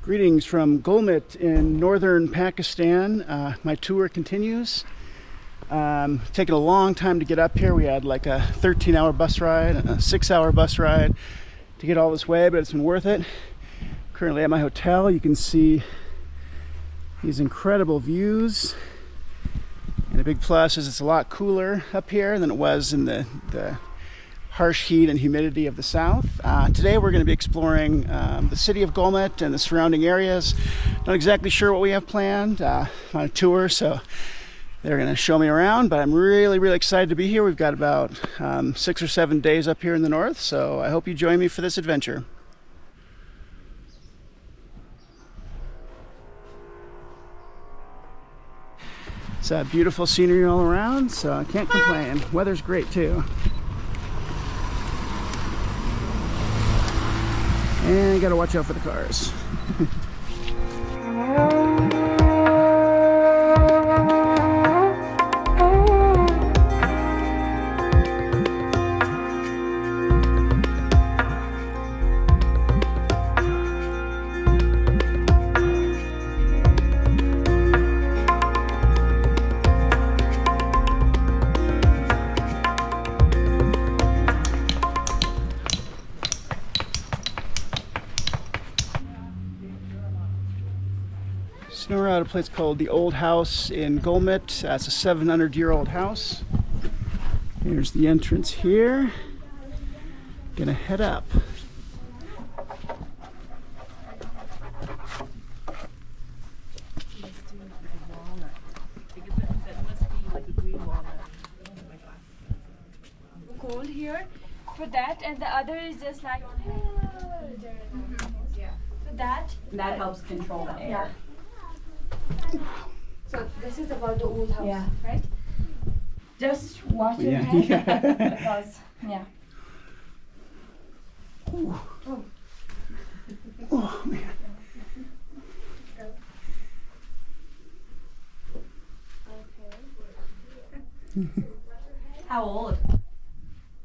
Greetings from Gulmit in northern Pakistan. My tour continues. Taking a long time to get up here. We had like a 13-hour bus ride and a 6-hour bus ride to get all this way, but it's been worth it. Currently at my hotel, you can see these incredible views. And a big plus is it's a lot cooler up here than it was in the harsh heat and humidity of the south. Today we're going to be exploring the city of Gulmit and the surrounding areas. Not exactly sure what we have planned on a tour, so they're going to show me around, but I'm really excited to be here. We've got about 6 or 7 days up here in the north, so I hope you join me for this adventure. It's beautiful scenery all around, so I can't complain. Weather's great too. And you gotta watch out for the cars. So we're at a place called the Old House in Gulmit. It's a 700-year-old house. Here's the entrance here. Gonna head up. Cold here for that, and the other is just like yeah. So that helps control the air. So this is about the old house, right? Just watch your Yeah. hand because Ooh. Oh man. How old?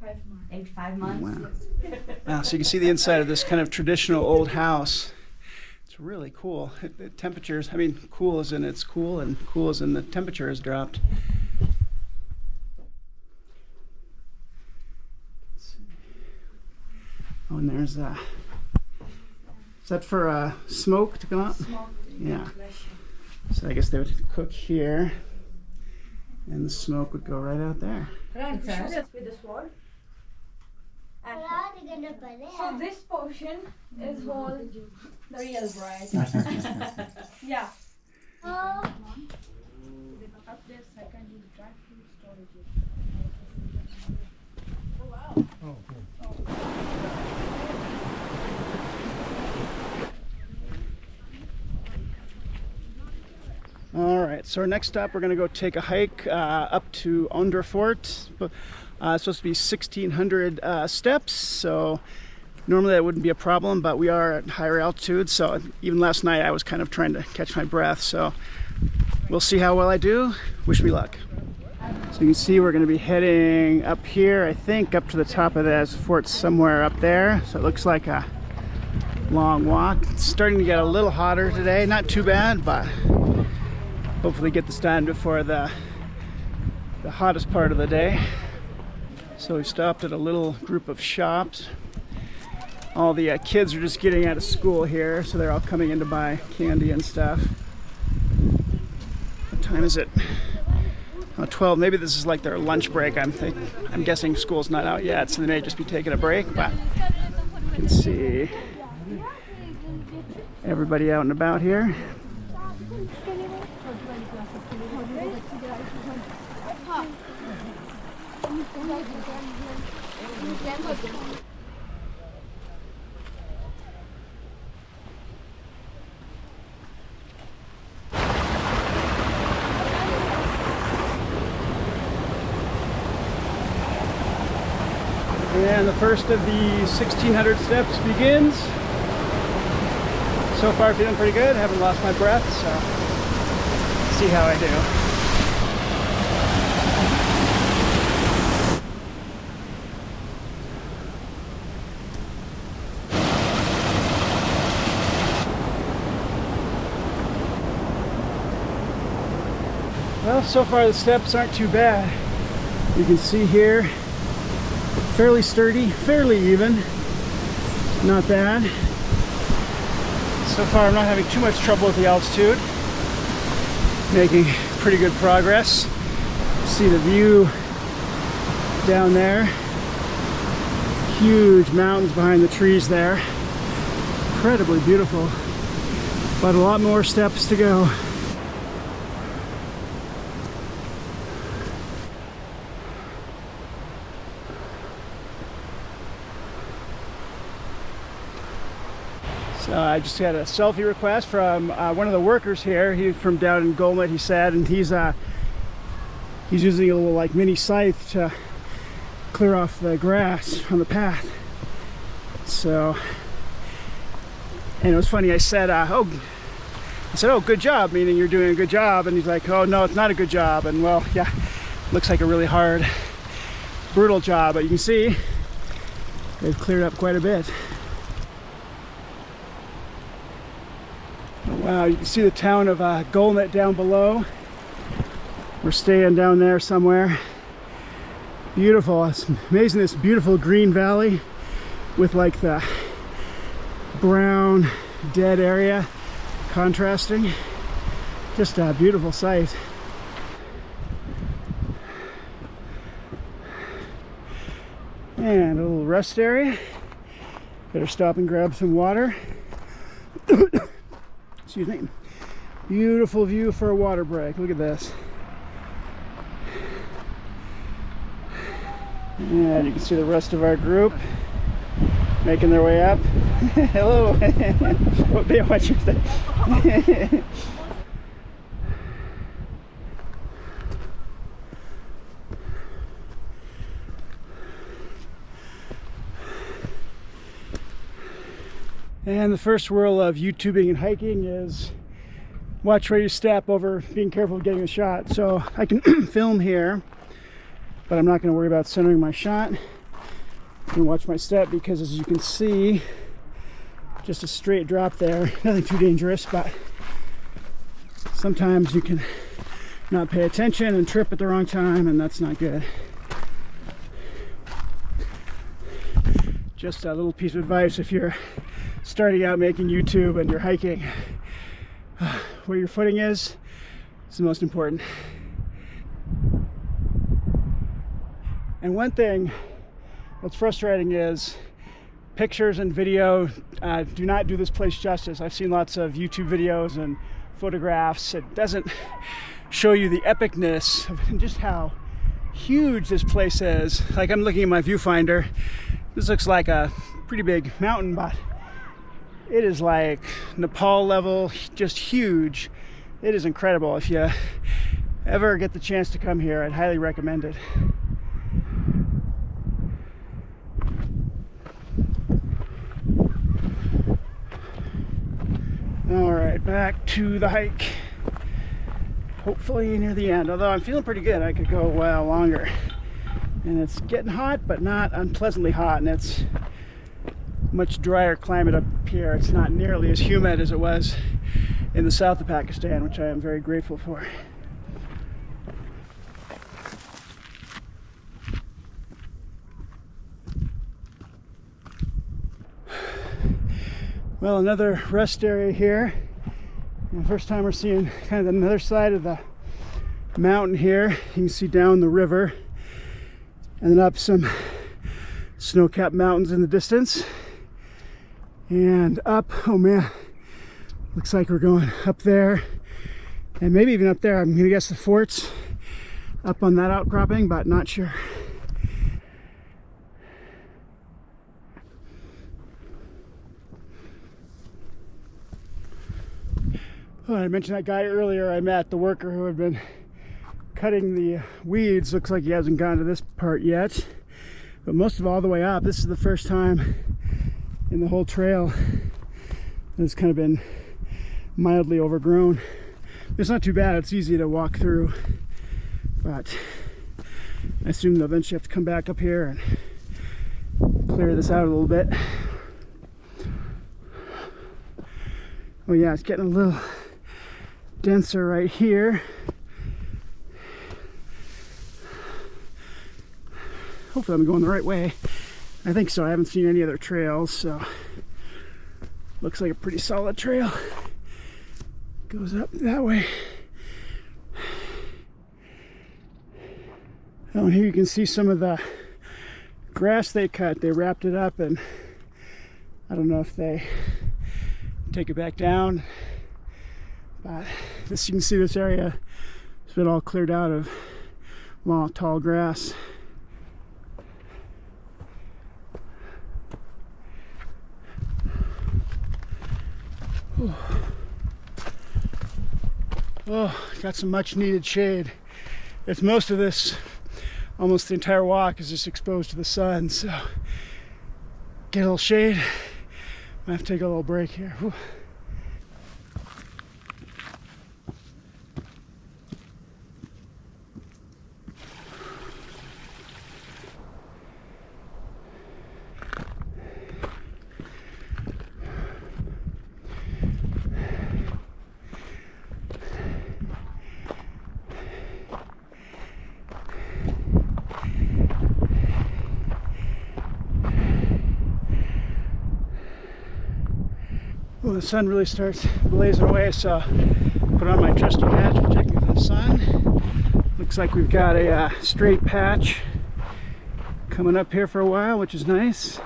5 months. Age 5 months. Wow. So you can see the inside of this kind of traditional old house. It's really cool. The temperatures, I mean, cool as in it's cool, and cool as in the temperature has dropped. Oh, and there's is that for smoke to come out? Smoke. Yeah. So I guess they would cook here, and the smoke would go right out there. Right, with the sword. So this portion is all the real bride. Yeah. Up there, second is dry food storage. Oh wow. Oh, cool. All right, so our next stop, we're going to go take a hike up to Ondra Fort. It's supposed to be 1,600 steps, so normally that wouldn't be a problem, but we are at higher altitude, so even last night I was kind of trying to catch my breath, so we'll see how well I do. Wish me luck. So you can see we're going to be heading up here, I think up to the top of that fort somewhere up there, so it looks like a long walk. It's starting to get a little hotter today, not too bad, but hopefully get this done before the hottest part of the day. So we stopped at a little group of shops. All the kids are just getting out of school here, so they're all coming in to buy candy and stuff. What time is it? Oh, 12. Maybe this is like their lunch break. I'm guessing school's not out yet, so they may just be taking a break, but you can see everybody out and about here. And the first of the 1,600 steps begins. So far feeling pretty good, haven't lost my breath, so let's see how I do. Well, so far the steps aren't too bad. You can see here, fairly sturdy, fairly even, not bad. So far I'm not having too much trouble with the altitude. Making pretty good progress. See the view down there. Huge mountains behind the trees there. Incredibly beautiful, but a lot more steps to go. So I just had a selfie request from one of the workers here. He's from down in Gulmit, he said, and he's using a little like mini scythe to clear off the grass on the path. So, and it was funny. I said, "Oh, good job," meaning you're doing a good job. And he's like, "Oh no, it's not a good job." And well, yeah, looks like a really hard, brutal job. But you can see they've cleared up quite a bit. Wow, you can see the town of Gulmit down below. We're staying down there somewhere. Beautiful. It's amazing, this beautiful green valley with like the brown dead area contrasting. Just a beautiful sight. And a little rest area. Better stop and grab some water. Excuse me. Beautiful view for a water break. Look at this. And you can see the rest of our group making their way up. Hello. What day? Watch your step. And the first rule of YouTubing and hiking is watch where you step over being careful of getting a shot. So I can film here, but I'm not going to worry about centering my shot. I'm going to watch my step because, as you can see, just a straight drop there. Nothing too dangerous, but sometimes you can not pay attention and trip at the wrong time, and that's not good. Just a little piece of advice if you're starting out making YouTube and you're hiking. Where your footing is the most important. And one thing that's frustrating is pictures and video do not do this place justice. I've seen lots of YouTube videos and photographs. It doesn't show you the epicness of just how huge this place is. Like, I'm looking at my viewfinder. This looks like a pretty big mountain, but it is like Nepal level, just huge. It is incredible. If you ever get the chance to come here, I'd highly recommend it. All right, back to the hike. Hopefully near the end, although I'm feeling pretty good. I could go a while longer. And it's getting hot, but not unpleasantly hot, and it's much drier climate up here. It's not nearly as humid as it was in the south of Pakistan, which I am very grateful for. Well, another rest area here. And the first time we're seeing kind of another side of the mountain here. You can see down the river and then up some snow-capped mountains in the distance. And up, oh man, looks like we're going up there and maybe even up there. I'm gonna guess the fort's up on that outcropping, but not sure. Oh, I mentioned that guy earlier I met, the worker who had been cutting the weeds. Looks like he hasn't gone to this part yet, but most of all the way up, this is the first time in the whole trail that's kind of been mildly overgrown. It's not too bad, it's easy to walk through, but I assume they'll eventually have to come back up here and clear this out a little bit. Oh yeah, it's getting a little denser right here. hopefully I'm going the right way. I think so. I haven't seen any other trails, so looks like a pretty solid trail. Goes up that way. Oh, and here you can see some of the grass they cut. They wrapped it up, and I don't know if they take it back down, but this, you can see this area has been all cleared out of long, tall grass. Oh, got some much needed shade. It's most of this, almost the entire walk is just exposed to the sun, so get a little shade. I have to take a little break here. Whew. Well, the sun really starts blazing away, so put on my trusty hat to protect me from the sun. Looks like we've got a straight patch coming up here for a while, which is nice.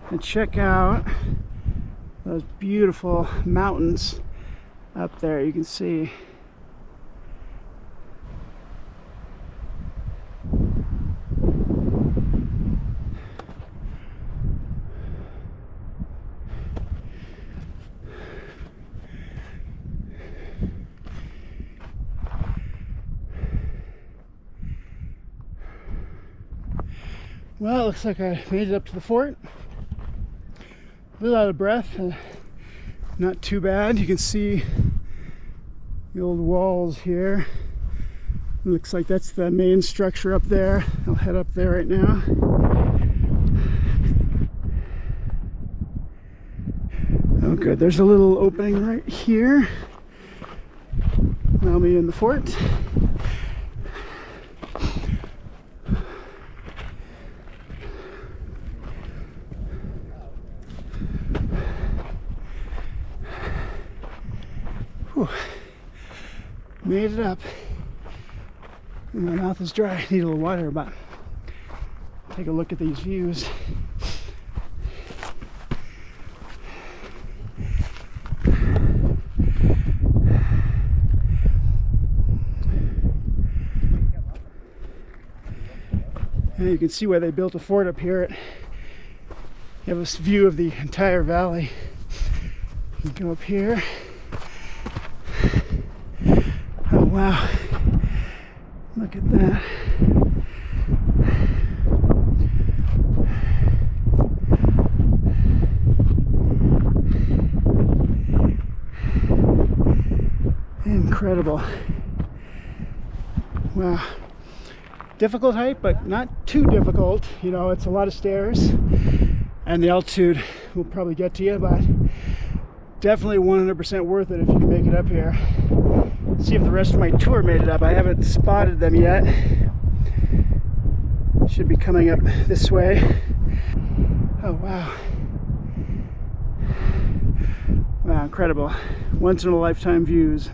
And check out those beautiful mountains up there. You can see. Well, it looks like I made it up to the fort. A little out of breath, not too bad. You can see the old walls here. It looks like that's the main structure up there. I'll head up there right now. Oh good, there's a little opening right here. I'll be in the fort. Whew. Made it up. My mouth is dry. I need a little water, but take a look at these views. And you can see why they built a fort up here. You have this view of the entire valley. You can go up here. Oh wow, look at that. Incredible. Wow. Difficult hike, but not too difficult. You know, it's a lot of stairs and the altitude will probably get to you, but definitely 100% worth it if you can make it up here. See if the rest of my tour made it up. I haven't spotted them yet. Should be coming up this way. Oh wow. Wow, incredible. Once in a lifetime views.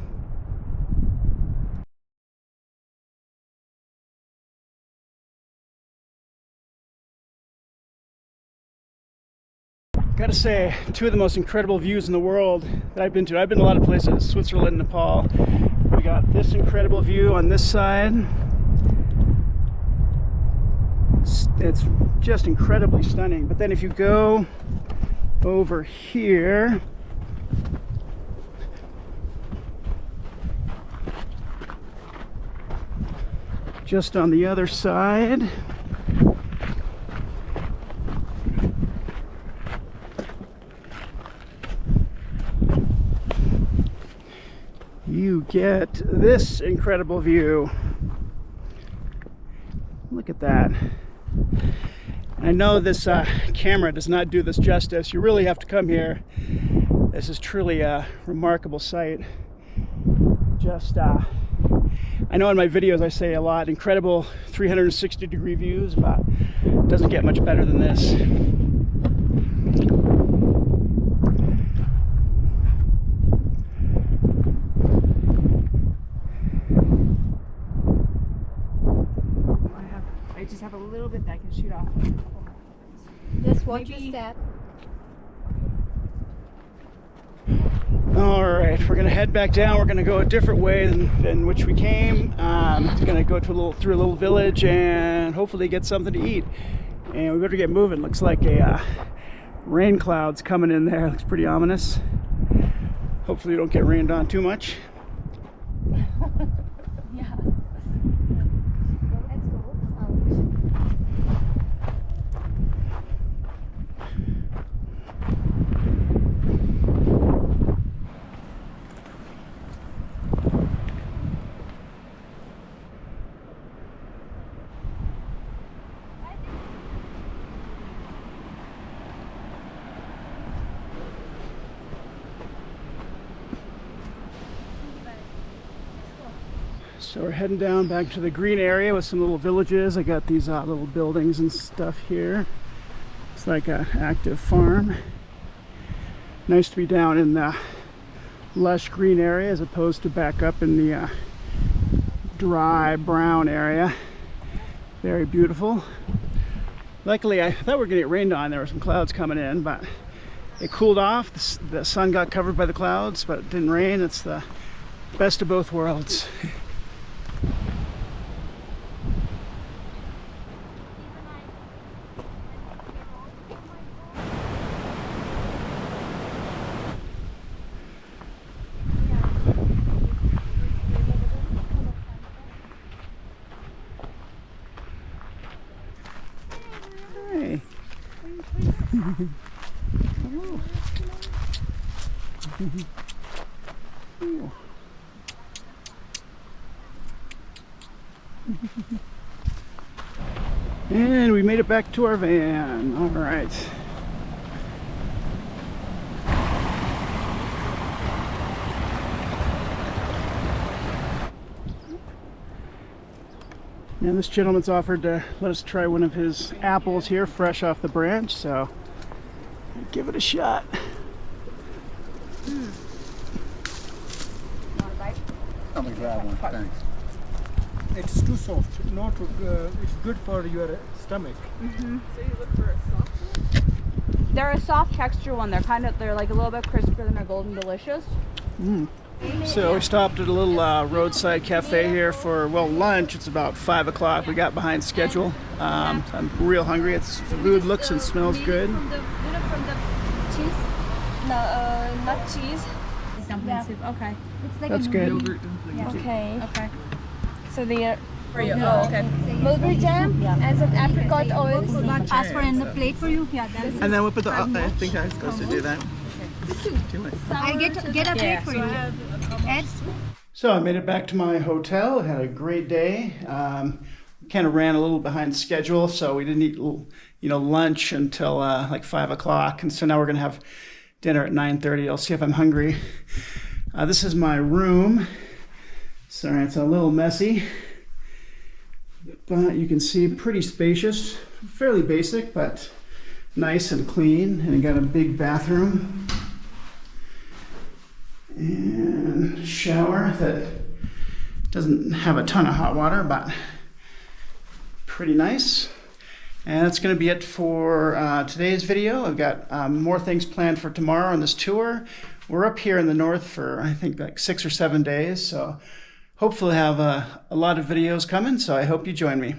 Gotta say, two of the most incredible views in the world that I've been to. I've been to a lot of places, Switzerland, Nepal. We got this incredible view on this side. It's just incredibly stunning. But then if you go over here, just on the other side, you get this incredible view. Look at that. I know this camera does not do this justice. You really have to come here. This is truly a remarkable sight. Just, I I know in my videos I say a lot, incredible 360-degree views, but it doesn't get much better than this. I just have a little bit that I can shoot off. Just watch your step. All right, we're gonna head back down. We're gonna go a different way than which we came. We're gonna go to through a little village and hopefully get something to eat. And we better get moving. Looks like a rain cloud's coming in there. Looks pretty ominous. Hopefully we don't get rained on too much. Yeah. So we're heading down back to the green area with some little villages. I got these little buildings and stuff here. It's like an active farm. Nice to be down in the lush green area as opposed to back up in the dry brown area. Very beautiful. Luckily, I thought we were gonna get rained on. There were some clouds coming in, but it cooled off. The sun got covered by the clouds, but it didn't rain. It's the best of both worlds. Hey. Oh. And we made it back to our van. All right. And this gentleman's offered to let us try one of his apples here, fresh off the branch, so give it a shot. I'm gonna grab one, thanks. It's too soft. Not. It's good for your stomach. So you look for a soft one? They're a soft texture one. They're like a little bit crisper than a golden delicious. So we stopped at a little roadside cafe here for, well, lunch. It's about 5 o'clock. We got behind schedule. I'm real hungry. The food looks and smells good. From the cheese? No, not cheese. Dumpling soup. Okay. It's like That's a good. Okay. Okay. So the For you. Oh, okay. mulberry jam and some apricot oil. Ask for in the plate for you. Yeah, that's And then we'll put the, I think I'm supposed to do that. Do it. I'll get a plate for you. Ed? So I made it back to my hotel. I had a great day. Kind of ran a little behind schedule, so we didn't eat, lunch until like 5 o'clock. And so now we're gonna have dinner at 9:30. I'll see if I'm hungry. This is my room. Sorry, it's a little messy, but you can see pretty spacious, fairly basic, but nice and clean. And I got a big bathroom and shower that doesn't have a ton of hot water, but pretty nice. And that's going to be it for today's video. I've got more things planned for tomorrow on this tour. We're up here in the north for, I think, like 6 or 7 days, so hopefully have a lot of videos coming, so I hope you join me.